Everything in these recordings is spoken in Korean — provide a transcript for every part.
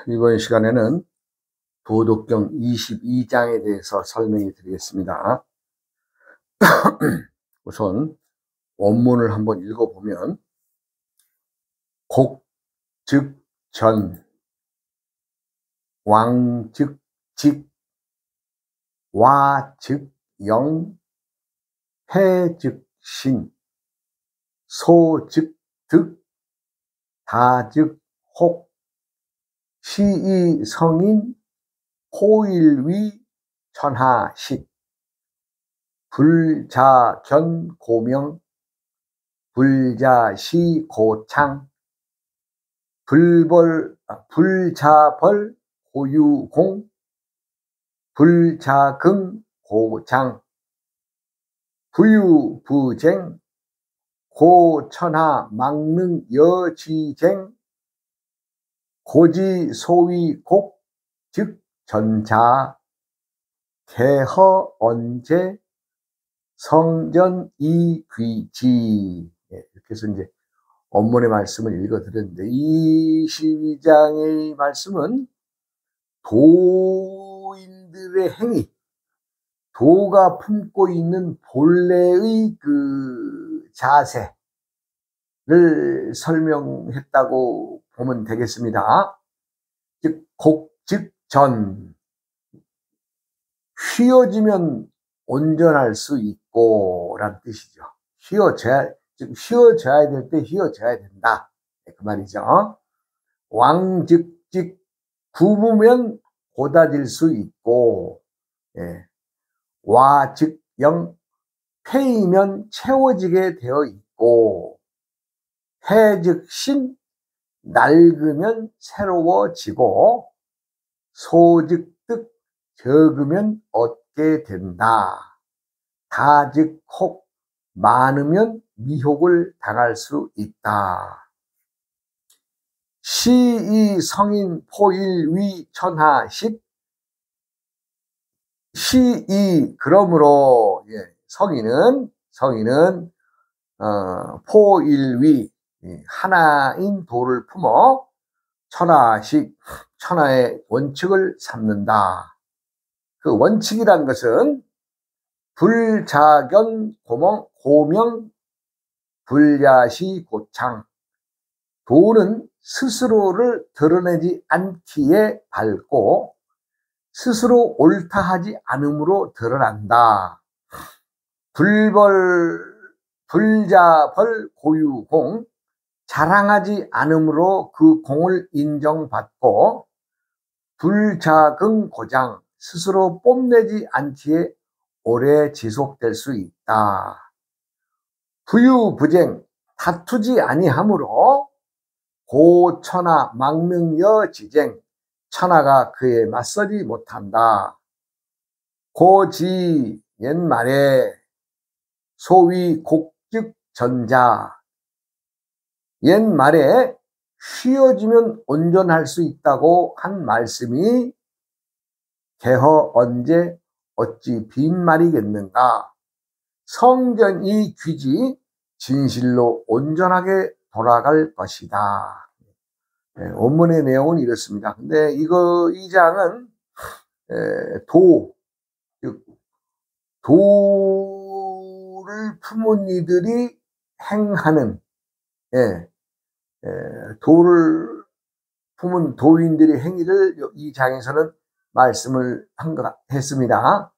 이번 시간에는 도덕경 22장에 대해서 설명해 드리겠습니다. 우선 원문을 한번 읽어보면, 곡, 즉, 전, 왕, 즉, 직, 와, 즉, 영, 해, 즉, 신, 소, 즉, 득, 다, 즉, 혹, 시이, 성인, 호일위, 천하식, 불자, 견, 고명, 불자시, 고창, 불자벌, 고유공, 불자긍, 고장, 부유부쟁, 고천하, 망능, 여지쟁, 고지소위곡, 즉 전자, 개허, 언제, 성전, 이귀지. 이렇게 해서 이제 원문의 말씀을 읽어드렸는데, 22장의 말씀은 도인들의 행위, 도가 품고 있는 본래의 그 자세를 설명했다고 보면 되겠습니다. 즉, 곡, 전, 휘어지면 온전할 수 있고 라는 뜻이죠. 휘어져야 될 때 휘어져야 된다, 그 말이죠. 왕, 즉, 굽으면 고다질 수 있고, 와, 즉, 영, 패이면 채워지게 되어 있고, 해, 즉, 신, 낡으면 새로워지고, 소, 즉, 득, 적으면 얻게 된다. 다, 즉, 혹, 많으면 미혹을 당할 수 있다. 시이, 성인, 포일, 위, 천하식. 시이, 그러므로 성인은 포일위, 하나인 도를 품어 천하식, 천하의 원칙을 삼는다. 그 원칙이란 것은 불자견, 고명, 불야시, 고창. 도는 스스로를 드러내지 않기에 밝고 스스로 옳다 하지 않음으로 드러난다. 불자벌, 고유공, 자랑하지 않음으로 그 공을 인정받고, 불자긍, 고장, 스스로 뽐내지 않기에 오래 지속될 수 있다. 부유부쟁, 다투지 아니하므로 고천하, 망능여지쟁, 천하가 그에 맞서지 못한다. 고지, 옛말에 소위 곡즉 전자, 옛말에 휘어지면 온전할 수 있다고 한 말씀이 개허 언제 어찌 빈말이겠는가. 성전이 귀지 진실로 온전하게 돌아갈 것이다. 원문의 내용은 이렇습니다. 근데 이 장은 도를 품은 이들이 행하는, 도를 품은 도인들의 행위를 이 장에서는 말씀을 했습니다.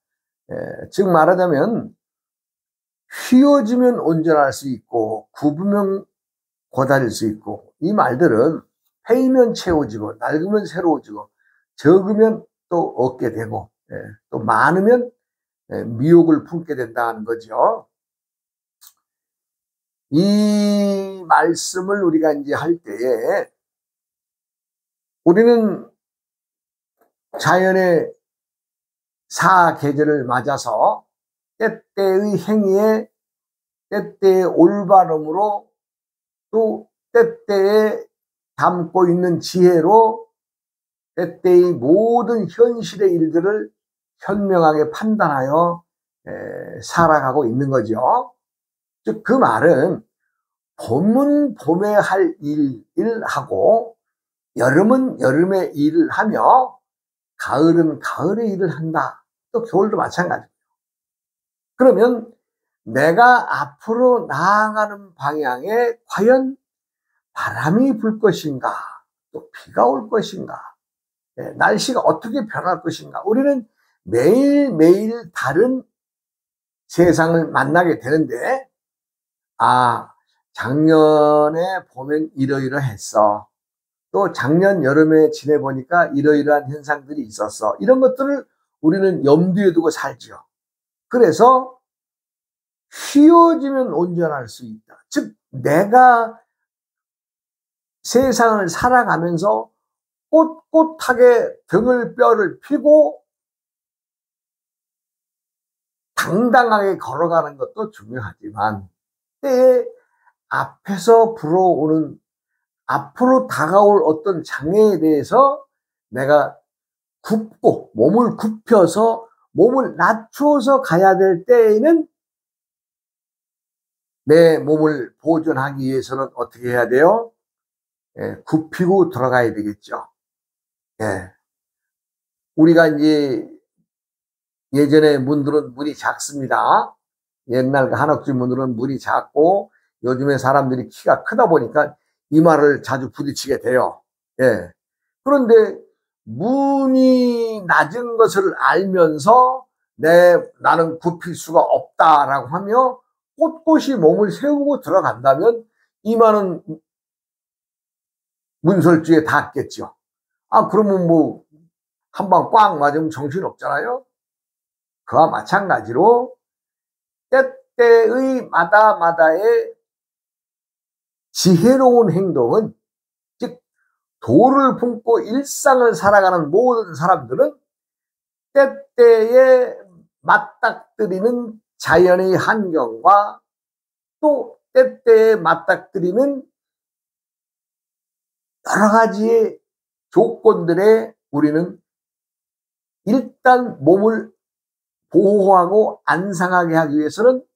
즉 말하자면, 휘어지면 온전할 수 있고 굽으면 고다릴 수 있고, 이 말들은 패이면 채워지고 낡으면 새로워지고 적으면 또 얻게 되고, 또 많으면 미혹을 품게 된다는 거죠. 이 말씀을 우리가 이제 할 때에 우리는 자연의 사계절을 맞아서 때때의 행위에 때때의 올바름으로, 또 때때에 담고 있는 지혜로 때때의 모든 현실의 일들을 현명하게 판단하여 살아가고 있는 거죠. 즉 그 말은 봄은 봄에 할 일하고 여름은 여름의 일을 하며 가을은 가을의 일을 한다. 또 겨울도 마찬가지예요. 그러면 내가 앞으로 나아가는 방향에 과연 바람이 불 것인가, 또 비가 올 것인가, 날씨가 어떻게 변할 것인가. 우리는 매일매일 다른 세상을 만나게 되는데, 아, 작년에 보면 이러이러했어. 또 작년 여름에 지내보니까 이러이러한 현상들이 있었어. 이런 것들을 우리는 염두에 두고 살죠. 그래서 휘어지면 온전할 수 있다. 즉 내가 세상을 살아가면서 꼿꼿하게 등을 뼈를 펴고 당당하게 걸어가는 것도 중요하지만 때에 앞에서 불어오는 앞으로 다가올 어떤 장애에 대해서 내가 굽고 몸을 굽혀서 몸을 낮추어서 가야 될 때에는 내 몸을 보존하기 위해서는 어떻게 해야 돼요? 굽히고 들어가야 되겠죠. 예. 우리가 이제 예전에 문들은 문이 작습니다. 옛날 한옥집 문들은 문이 작고 요즘에 사람들이 키가 크다 보니까 이마를 자주 부딪히게 돼요. 예. 그런데 문이 낮은 것을 알면서 나는 굽힐 수가 없다라고 하며 꼿꼿이 몸을 세우고 들어간다면 이마는 문설주에 닿겠죠. 아, 그러면 뭐 한 방 꽝 맞으면 정신 없잖아요. 그와 마찬가지로 때때의 마다마다의 지혜로운 행동은, 즉 도를 품고 일상을 살아가는 모든 사람들은 때때에 맞닥뜨리는 자연의 환경과 또 때때에 맞닥뜨리는 여러 가지의 조건들에 우리는 일단 몸을 보호하고 안상하게 하기 위해서는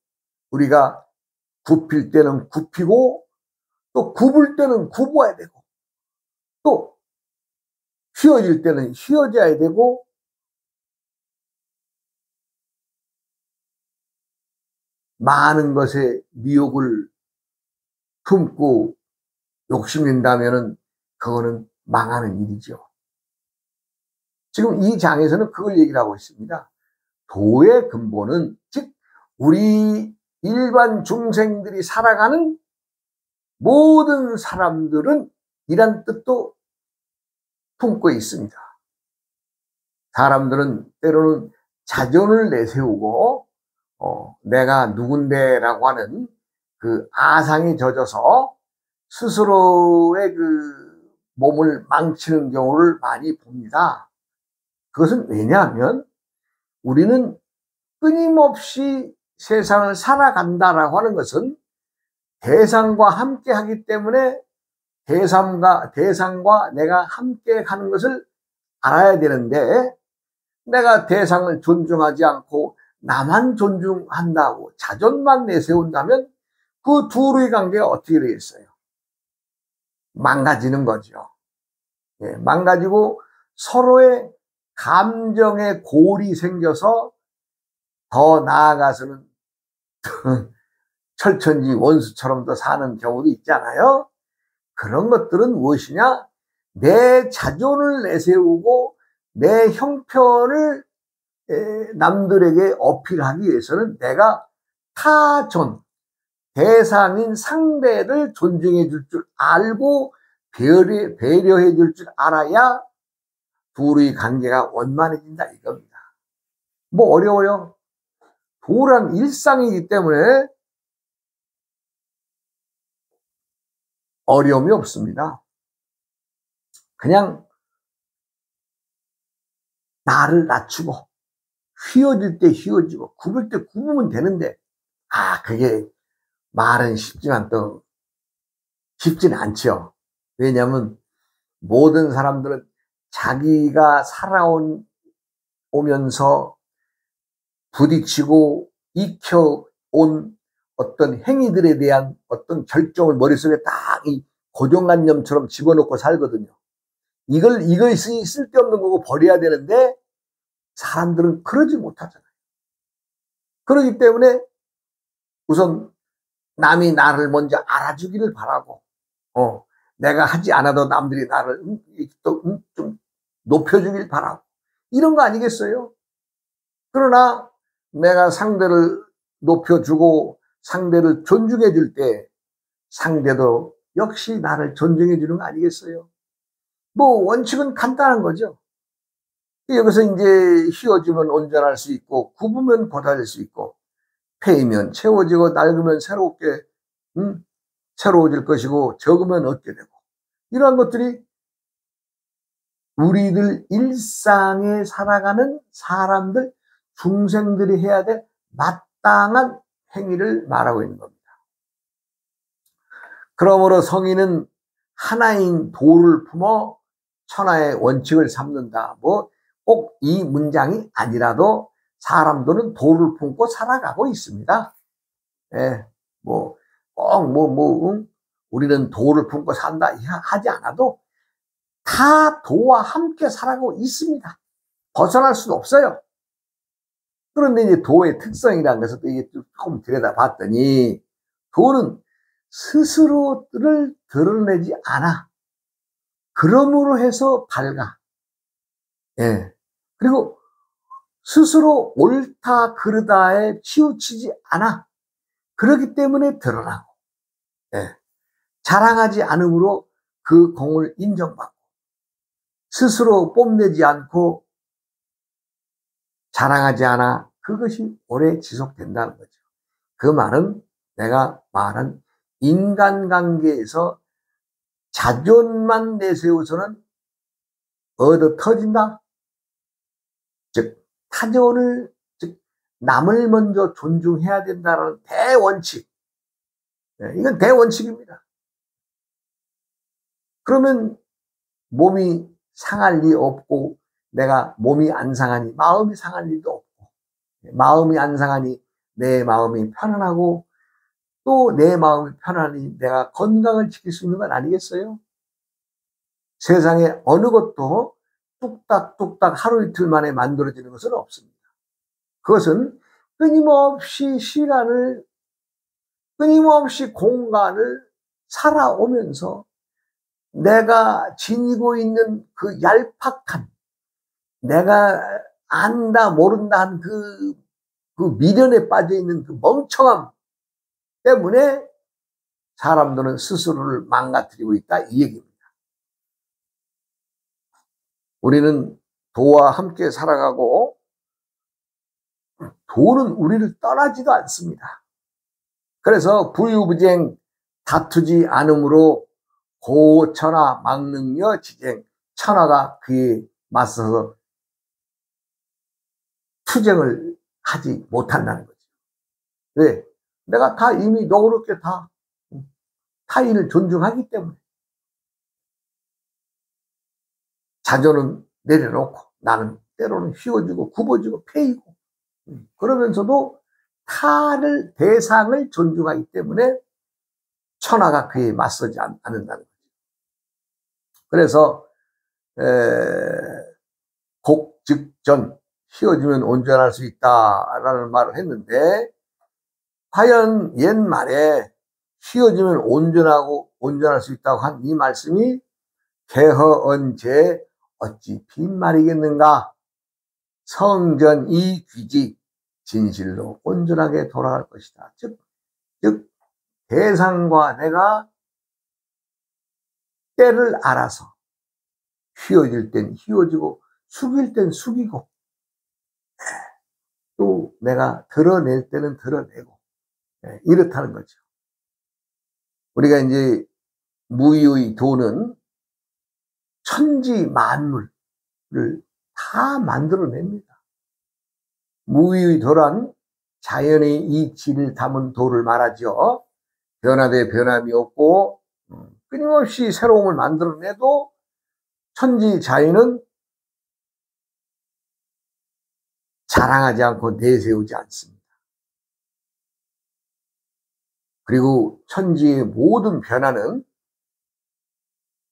우리가 굽힐 때는 굽히고 또 굽을 때는 굽어야 되고 또 휘어질 때는 휘어져야 되고 많은 것에 미혹을 품고 욕심낸다면은 그거는 망하는 일이죠. 지금 이 장에서는 그걸 얘기를 하고 있습니다. 도의 근본은, 즉 우리 일반 중생들이 살아가는 모든 사람들은 이란 뜻도 품고 있습니다. 사람들은 때로는 자존을 내세우고 내가 누군데라고 하는 그 아상에 젖어서 스스로의 그 몸을 망치는 경우를 많이 봅니다. 그것은 왜냐하면 우리는 끊임없이 세상을 살아간다라고 하는 것은 대상과 함께 하기 때문에 대상과 내가 함께 가는 것을 알아야 되는데, 내가 대상을 존중하지 않고 나만 존중한다고 자존만 내세운다면 그 둘의 관계가 어떻게 되겠어요? 망가지는 거죠. 예, 망가지고 서로의 감정의 골이 생겨서 더 나아가서는 철천지 원수처럼 더 사는 경우도 있잖아요. 그런 것들은 무엇이냐? 내 자존을 내세우고 내 형편을 남들에게 어필하기 위해서는 내가 타존, 대상인 상대를 존중해 줄 줄 알고 배려해 줄 줄 알아야 둘의 관계가 원만해진다 이겁니다. 뭐 어려워요? 도란 일상이기 때문에 어려움이 없습니다. 그냥 나를 낮추고 휘어질 때 휘어지고 굽을 때 굽으면 되는데, 그게 말은 쉽지만 또 쉽지는 않죠. 왜냐하면 모든 사람들은 자기가 살아오면서 부딪히고 익혀온 어떤 행위들에 대한 어떤 결정을 머릿속에 딱 이 고정관념처럼 집어넣고 살거든요. 이것이 쓸데없는 거고 버려야 되는데 사람들은 그러지 못하잖아요. 그렇기 때문에 우선 남이 나를 먼저 알아주기를 바라고, 내가 하지 않아도 남들이 나를 좀 높여주길 바라고, 이런 거 아니겠어요? 그러나 내가 상대를 높여주고 상대를 존중해 줄 때 상대도 역시 나를 존중해 주는 거 아니겠어요? 뭐 원칙은 간단한 거죠. 여기서 이제 휘어지면 온전할 수 있고, 굽으면 고달릴 수 있고, 패이면 채워지고, 낡으면 새롭게 새로워질 것이고, 적으면 얻게 되고, 이러한 것들이 우리들 일상에 살아가는 사람들, 중생들이 해야 될 마땅한 행위를 말하고 있는 겁니다. 그러므로 성인은 하나인 도를 품어 천하의 원칙을 삼는다. 뭐 꼭 이 문장이 아니라도 사람들은 도를 품고 살아가고 있습니다. 예, 뭐 꼭 우리는 도를 품고 산다 하지 않아도 다 도와 함께 살아가고 있습니다. 벗어날 수는 없어요. 그런데 이제 도의 특성이라는 것을 또 이게 조금 들여다봤더니, 도는 스스로를 드러내지 않아. 그러므로 해서 밝아. 예. 그리고 스스로 옳다 그르다에 치우치지 않아. 그렇기 때문에 드러나고, 예. 자랑하지 않으므로 그 공을 인정받고, 스스로 뽐내지 않고 자랑하지 않아. 그것이 오래 지속된다는 거죠. 그 말은 내가 말한 인간관계에서 자존만 내세우서는 얻어 터진다. 즉 타존을, 즉 남을 먼저 존중해야 된다는 대원칙. 이건 대원칙입니다. 그러면 몸이 상할 리 없고, 내가 몸이 안 상하니 마음이 상할 일도 없고, 마음이 안 상하니 내 마음이 편안하고, 또 내 마음이 편안하니 내가 건강을 지킬 수 있는 건 아니겠어요? 세상에 어느 것도 뚝딱뚝딱 하루 이틀 만에 만들어지는 것은 없습니다. 그것은 끊임없이 시간을, 끊임없이 공간을 살아오면서 내가 지니고 있는 그 얄팍한, 내가 안다 모른다 한 그 미련에 빠져 있는 그 멍청함 때문에 사람들은 스스로를 망가뜨리고 있다, 이 얘기입니다. 우리는 도와 함께 살아가고, 도는 우리를 떠나지도 않습니다. 그래서 부유부쟁 다투지 않으므로 고천하 망능여 지쟁, 천하가 그에 맞서서 투쟁을 하지 못한다는 거죠. 왜? 내가 다 이미 너그럽게 다 타인을 존중하기 때문에. 자존은 내려놓고 나는 때로는 휘어지고 굽어지고 패이고, 그러면서도 타를, 대상을 존중하기 때문에 천하가 그에 맞서지 않는다는 거죠. 그래서 곡즉전, 휘어지면 온전할 수 있다라는 말을 했는데, 과연 옛말에 휘어지면 온전할 수 있다고 한 이 말씀이 개허언제 어찌 빈말이겠는가? 성전 이 귀지 진실로 온전하게 돌아갈 것이다. 즉 대상과 내가 때를 알아서 휘어질 땐 휘어지고 숙일 땐 숙이고, 또 내가 드러낼 때는 드러내고, 이렇다는 거죠. 우리가 이제 무의의 도는 천지 만물을 다 만들어냅니다. 무의의 도란 자연의 이치를 담은 도를 말하죠. 변화돼 변함이 없고 끊임없이 새로움을 만들어내도 천지 자연은 자랑하지 않고 내세우지 않습니다. 그리고 천지의 모든 변화는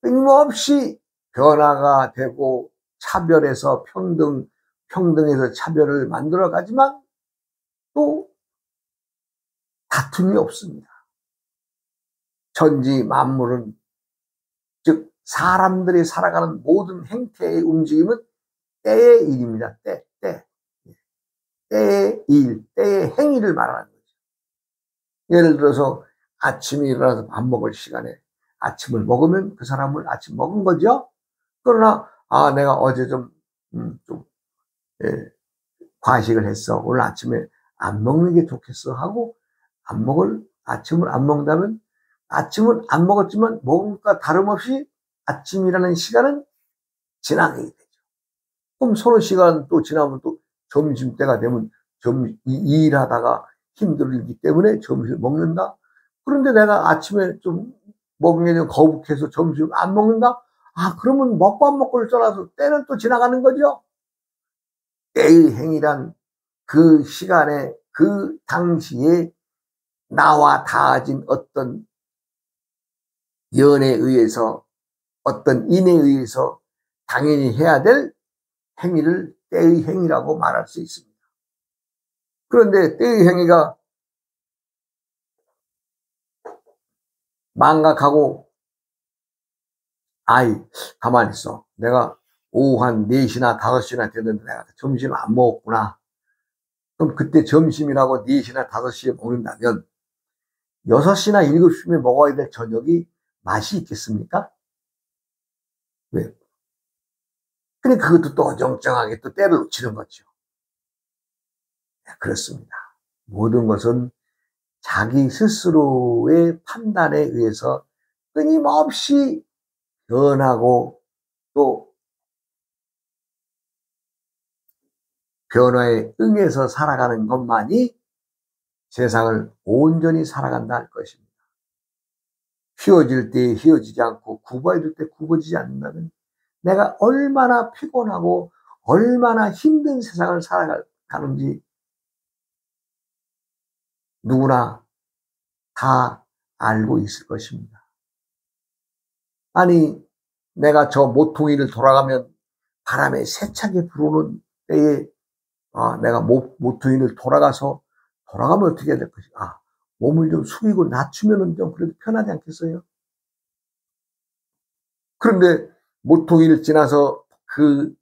끊임없이 변화가 되고 차별에서 평등, 평등에서 차별을 만들어 가지만 또 다툼이 없습니다. 천지 만물은, 즉 사람들이 살아가는 모든 행태의 움직임은 때의 일입니다. 때의 일, 때의 행위를 말하는 거죠. 예를 들어서 아침에 일어나서 밥 먹을 시간에 아침을 먹으면 그 사람을 아침 먹은 거죠. 그러나 내가 어제 좀 과식을 했어. 오늘 아침에 안 먹는 게 좋겠어 하고 아침을 안 먹는다면 아침은 안 먹었지만 먹은 것과 다름없이 아침이라는 시간은 지나게 되죠. 그럼 서너 시간 또 지나면 또 점심때가 되면 일하다가 힘들기 때문에 점심을 먹는다. 그런데 내가 아침에 좀 먹은 게 좀 거북해서 점심을 안 먹는다. 그러면 먹고 안 먹고를 떠나서 때는 또 지나가는 거죠. 때의 행위란 그 시간에 그 당시에 나와 닿아진 어떤 연에 의해서, 어떤 인에 의해서 당연히 해야 될 행위를 때의 행위라고 말할 수 있습니다. 그런데 때의 행위가 망각하고 가만히 있어. 내가 오후 한 4시나 5시나 됐는데 내가 점심을 안 먹었구나. 그럼 그때 점심이라고 4시나 5시에 먹는다면 6시나 7시에 먹어야 될 저녁이 맛이 있겠습니까? 왜? 근데 그것도 또 어정쩡하게 또 때를 놓치는 거죠. 그렇습니다. 모든 것은 자기 스스로의 판단에 의해서 끊임없이 변하고 또 변화에 응해서 살아가는 것만이 세상을 온전히 살아간다 할 것입니다. 휘어질 때 휘어지지 않고 굽어질 때 굽어지지 않는다면 내가 얼마나 피곤하고 얼마나 힘든 세상을 살아가는지 누구나 다 알고 있을 것입니다. 아니, 내가 저 모퉁이를 돌아가면 바람에 세차게 불어오는 때에 내가 모퉁이를 돌아가면 어떻게 해야 될 것인가? 몸을 좀 숙이고 낮추면 좀 그래도 편하지 않겠어요? 그런데 모퉁이를 지나서 그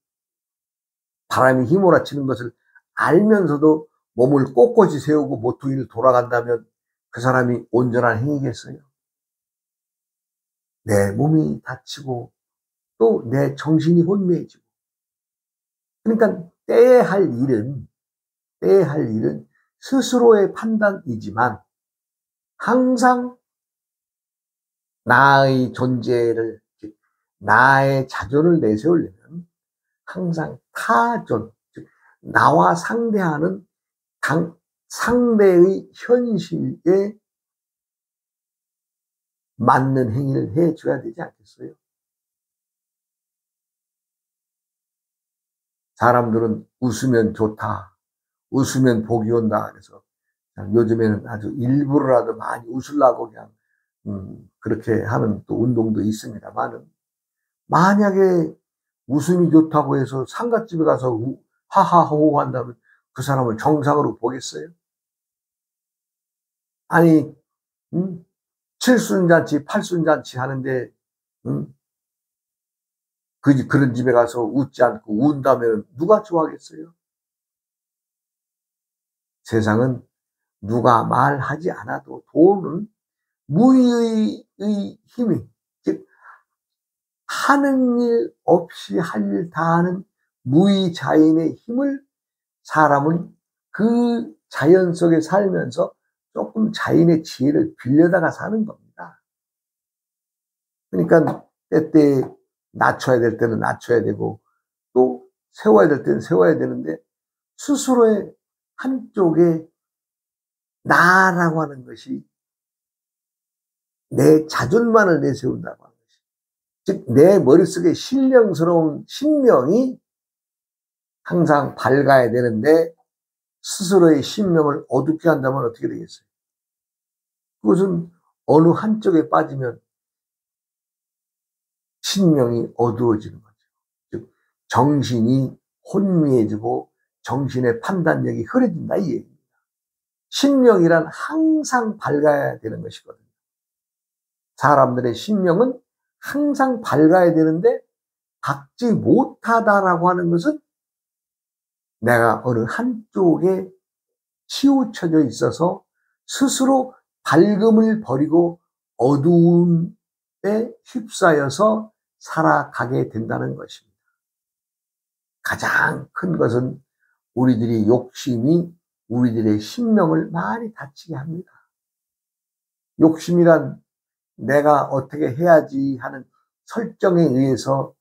바람이 휘몰아치는 것을 알면서도 몸을 꼿꼿이 세우고 모퉁이를 돌아간다면 그 사람이 온전한 행위겠어요? 내 몸이 다치고 또 내 정신이 혼미해지고. 그러니까 때에 할 일은 스스로의 판단이지만 항상 나의 존재를, 나의 자존을 내세우려면 항상 타존, 즉 나와 상대하는 상대의 현실에 맞는 행위를 해줘야 되지 않겠어요? 사람들은 웃으면 좋다, 웃으면 복이 온다. 그래서 요즘에는 아주 일부러라도 많이 웃으려고 그냥 그렇게 하는 또 운동도 있습니다만은, 만약에 웃음이 좋다고 해서 상갓집에 가서 하하호호 한다면 그 사람을 정상으로 보겠어요? 아니, 칠순잔치, 팔순잔치 하는데, 그런 집에 가서 웃지 않고 운다면 누가 좋아하겠어요? 세상은 누가 말하지 않아도 돈은 무의의 힘이, 즉 하는 일 없이 할 일 다 하는 무의자인의 힘을 사람은 그 자연 속에 살면서 조금 자연의 지혜를 빌려다가 사는 겁니다. 그러니까 때때에 낮춰야 될 때는 낮춰야 되고 또 세워야 될 때는 세워야 되는데, 스스로의 한쪽에 나라고 하는 것이, 내 자존만을 내세운다고 하는 것이, 즉 내 머릿속에 신령스러운 신명이 항상 밝아야 되는데 스스로의 신명을 어둡게 한다면 어떻게 되겠어요? 그것은 어느 한쪽에 빠지면 신명이 어두워지는 거죠. 즉 정신이 혼미해지고 정신의 판단력이 흐려진다 이 얘기입니다. 신명이란 항상 밝아야 되는 것이거든요. 사람들의 신명은 항상 밝아야 되는데 밝지 못하다라고 하는 것은 내가 어느 한쪽에 치우쳐져 있어서 스스로 밝음을 버리고 어두움에 휩싸여서 살아가게 된다는 것입니다. 가장 큰 것은 우리들의 욕심이 우리들의 신명을 많이 다치게 합니다. 욕심이란 내가 어떻게 해야지 하는 설정에 의해서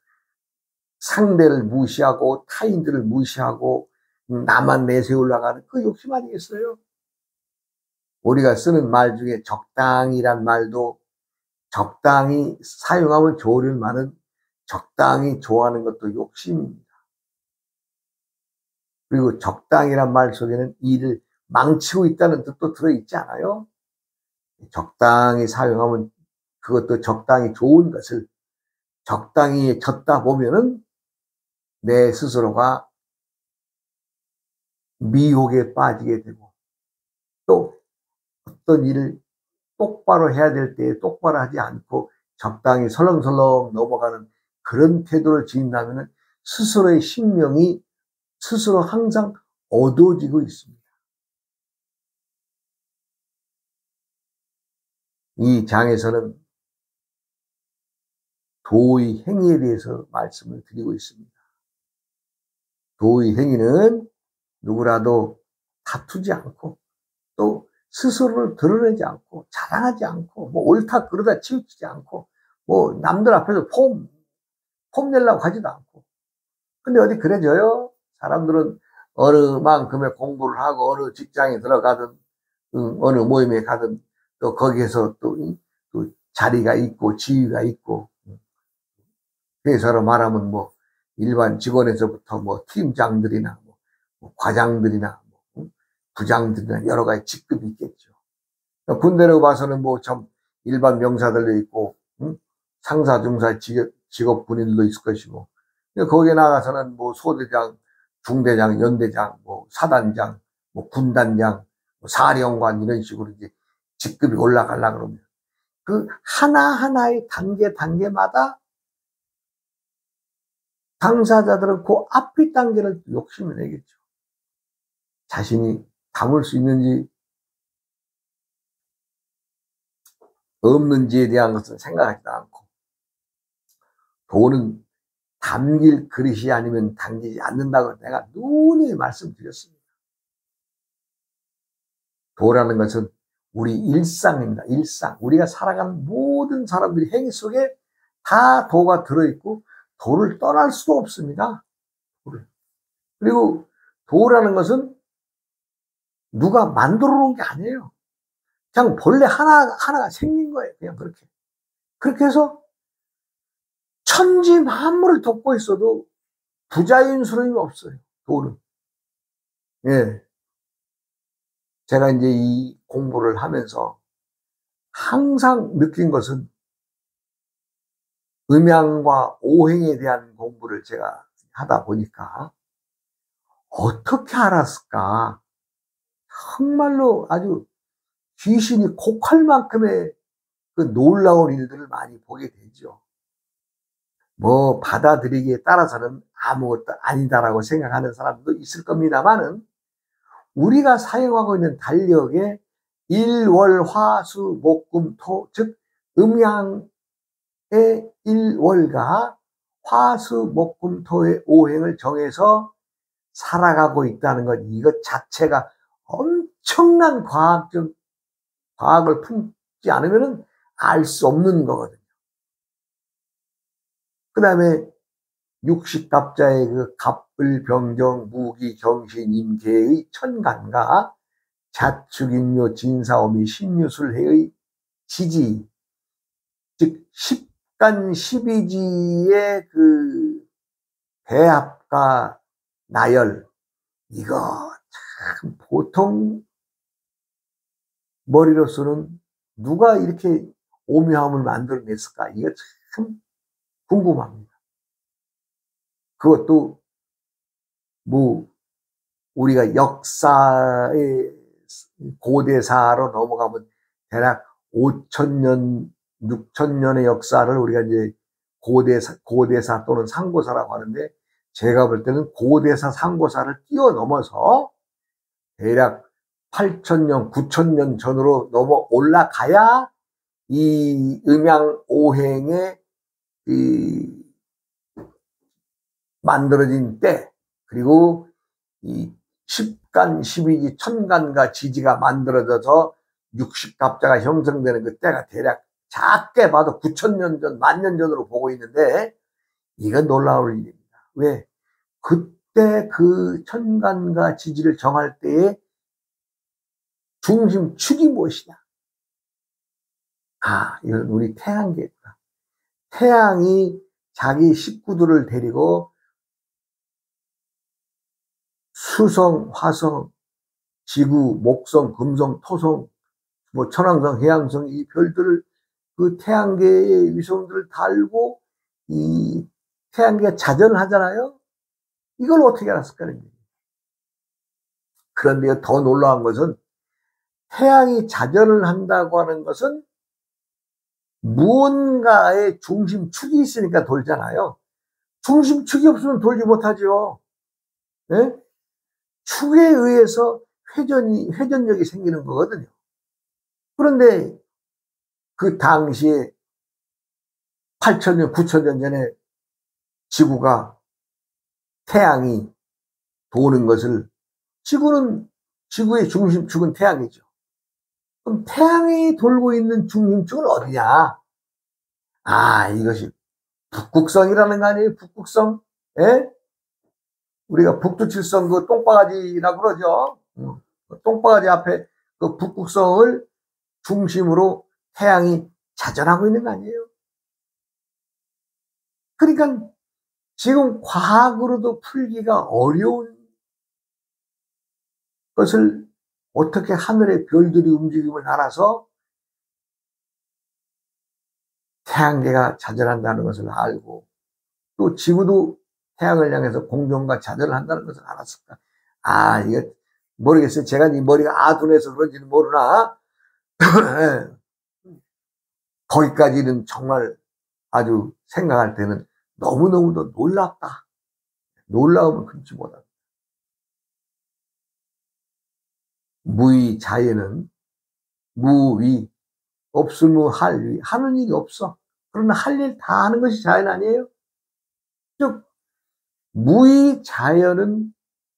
상대를 무시하고 타인들을 무시하고 나만 내세우려고 그 욕심 아니겠어요? 우리가 쓰는 말 중에 적당이란 말도 적당히 사용하면 좋으련만은 적당히 좋아하는 것도 욕심입니다. 그리고 적당이란 말 속에는 일을 망치고 있다는 뜻도 들어있지 않아요? 적당히 사용하면 그것도 적당히 좋은 것을 적당히 졌다 보면은 내 스스로가 미혹에 빠지게 되고 또 어떤 일을 똑바로 해야 될 때 똑바로 하지 않고 적당히 설렁설렁 넘어가는 그런 태도를 지닌다면 스스로의 신명이 스스로 항상 어두워지고 있습니다. 이 장에서는 도의 행위에 대해서 말씀을 드리고 있습니다. 도의 행위는 누구라도 다투지 않고 또 스스로를 드러내지 않고 자랑하지 않고 뭐 옳다 그러다 치우치지 않고 뭐 남들 앞에서 폼 내려고 하지도 않고. 근데 어디 그래져요? 사람들은 어느 만큼의 공부를 하고 어느 직장에 들어가든 어느 모임에 가든 또 거기에서 또 자리가 있고 지위가 있고, 회사로 말하면 뭐 일반 직원에서부터 뭐 팀장들이나 뭐 과장들이나 뭐 부장들이나 여러 가지 직급이 있겠죠. 군대로 봐서는 뭐 참 일반 명사들도 있고 상사 중사 직업 군인들도 있을 것이고, 거기에 나가서는 뭐 소대장, 중대장, 연대장, 뭐 사단장, 뭐 군단장, 뭐 사령관 이런 식으로 이제 직급이 올라가려고 그러면 그 하나하나의 단계마다 당사자들은 그 앞의 단계를 욕심을 내겠죠. 자신이 담을 수 있는지 없는지에 대한 것은 생각하지도 않고, 돈은 담길 그릇이 아니면 담기지 않는다고 내가 누누이 말씀드렸습니다. 도라는 것은 우리 일상입니다. 일상. 우리가 살아가는 모든 사람들이 행위 속에 다 도가 들어있고 도를 떠날 수도 없습니다. 그리고 도라는 것은 누가 만들어 놓은 게 아니에요. 그냥 본래 하나가 생긴 거예요. 그냥 그렇게. 그렇게 해서 천지 만물을 돕고 있어도 부자연스러움이 없어요. 도는. 예. 제가 이제 이 공부를 하면서 항상 느낀 것은 음양과 오행에 대한 공부를 제가 하다 보니까 어떻게 알았을까? 정말로 아주 귀신이 곡할 만큼의 그 놀라운 일들을 많이 보게 되죠. 뭐 받아들이기에 따라서는 아무것도 아니다라고 생각하는 사람도 있을 겁니다만은, 우리가 사용하고 있는 달력에 일월화수목금토, 즉 음양의 일월과 화수목금토의 오행을 정해서 살아가고 있다는 것, 이것 자체가 엄청난 과학을 품지 않으면 알 수 없는 거거든요. 그 다음에 육식갑자의 그 갑을병정 무기경신임계의 천간과 자축인묘 진사오미 신유술해의 지지, 즉 십간 십이지의 그 배합과 나열, 이거 참 보통 머리로서는 누가 이렇게 오묘함을 만들어냈을까? 이거 참 궁금합니다. 그것도 뭐 우리가 역사의 고대사로 넘어가면 대략 5,000년, 6,000년의 역사를 우리가 이제 고대사 또는 상고사라고 하는데, 제가 볼 때는 고대사, 상고사를 뛰어넘어서 대략 8,000년, 9,000년 전으로 넘어 올라가야 이 음양오행의 이 만들어진 때, 그리고 이 십간, 십이지, 천간과 지지가 만들어져서 60갑자가 형성되는 그 때가 대략 작게 봐도 9,000년 전, 10,000년 전으로 보고 있는데, 이건 놀라울 일입니다. 왜? 그때 그 천간과 지지를 정할 때의 중심축이 무엇이냐? 아, 이건 우리 태양계구나. 태양이 자기 식구들을 데리고 수성, 화성, 지구, 목성, 금성, 토성, 뭐 천왕성, 해왕성, 이 별들을, 그 태양계의 위성들을 달고 이 태양계가 자전을 하잖아요. 이걸 어떻게 알았을까요? 그런데 더 놀라운 것은, 태양이 자전을 한다고 하는 것은 무언가의 중심축이 있으니까 돌잖아요. 중심축이 없으면 돌지 못하죠. 네? 축에 의해서 회전력이 생기는 거거든요. 그런데 그 당시에 8,000년, 9,000년 전에 지구가, 태양이 도는 것을, 지구의 중심축은 태양이죠. 그럼 태양이 돌고 있는 중심축은 어디냐? 아, 이것이 북극성이라는 거 아니에요? 북극성? 예? 우리가 북두칠성 그 똥바가지라고 그러죠. 똥바가지 앞에 그 북극성을 중심으로 태양이 자전하고 있는 거 아니에요? 그러니까 지금 과학으로도 풀기가 어려운 것을 어떻게 하늘의 별들이 움직임을 알아서 태양계가 자전한다는 것을 알고, 또 지구도 태양을 향해서 공전과 자전을 한다는 것을 알았을까? 아, 이거 모르겠어요. 제가 이 머리가 아둔해서 그런지는 모르나 거기까지는 정말 아주 생각할 때는 너무너무도 놀랍다. 놀라움을 금치 못한다. 무의 자연은 무위, 없으면 할 위, 하는 일이 없어. 그러나 할 일 다 하는 것이 자연 아니에요? 즉 무의 자연은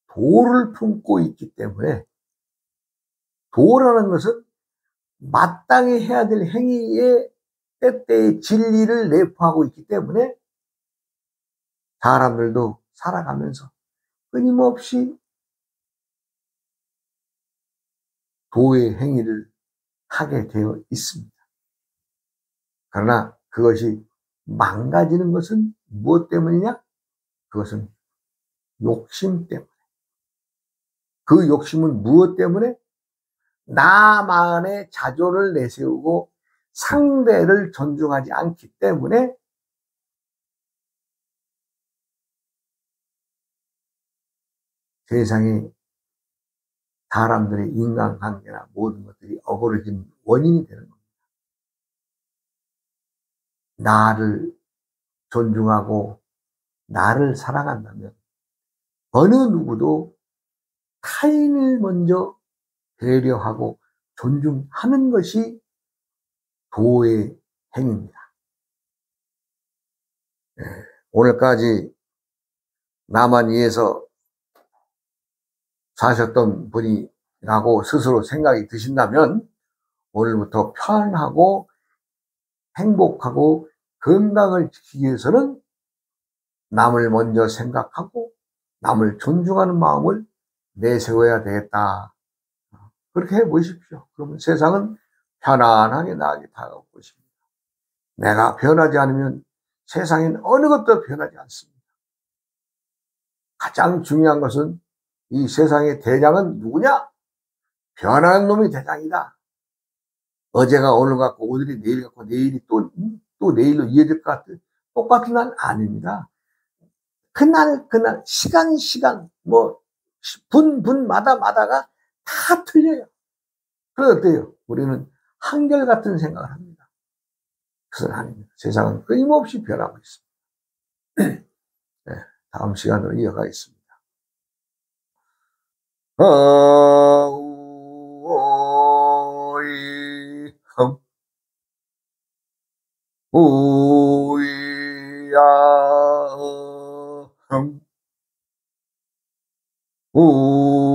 도를 품고 있기 때문에, 도라는 것은 마땅히 해야 될 행위의 때때의 진리를 내포하고 있기 때문에, 사람들도 살아가면서 끊임없이 도의 행위를 하게 되어 있습니다. 그러나 그것이 망가지는 것은 무엇 때문이냐? 그것은 욕심 때문에. 그 욕심은 무엇 때문에? 나만의 자존을 내세우고 상대를 존중하지 않기 때문에 세상에 사람들의 인간관계나 모든 것들이 어그러진 원인이 되는 겁니다. 나를 존중하고 나를 사랑한다면 어느 누구도 타인을 먼저 배려하고 존중하는 것이 도의 행위입니다. 오늘까지 나만 위해서 사셨던 분이라고 스스로 생각이 드신다면, 오늘부터 편하고 행복하고 건강을 지키기 위해서는 남을 먼저 생각하고 남을 존중하는 마음을 내세워야 되겠다. 그렇게 해보십시오. 그러면 세상은 편안하게 나아게 다가올 것입니다. 내가 변하지 않으면 세상엔 어느 것도 변하지 않습니다. 가장 중요한 것은, 이 세상의 대장은 누구냐? 변하는 놈이 대장이다. 어제가 오늘 같고 오늘이 내일 같고 내일이 또 내일로 이어질 것 같아. 또 똑같은 날 아닙니다. 그날 시간 뭐 분마다가 다 틀려요. 그래서 어때요? 우리는 한결같은 생각을 합니다. 그것은 아닙니다. 세상은 끊임없이 변하고 있습니다. 네, 다음 시간으로 이어가겠습니다. 오이 오이야 오이야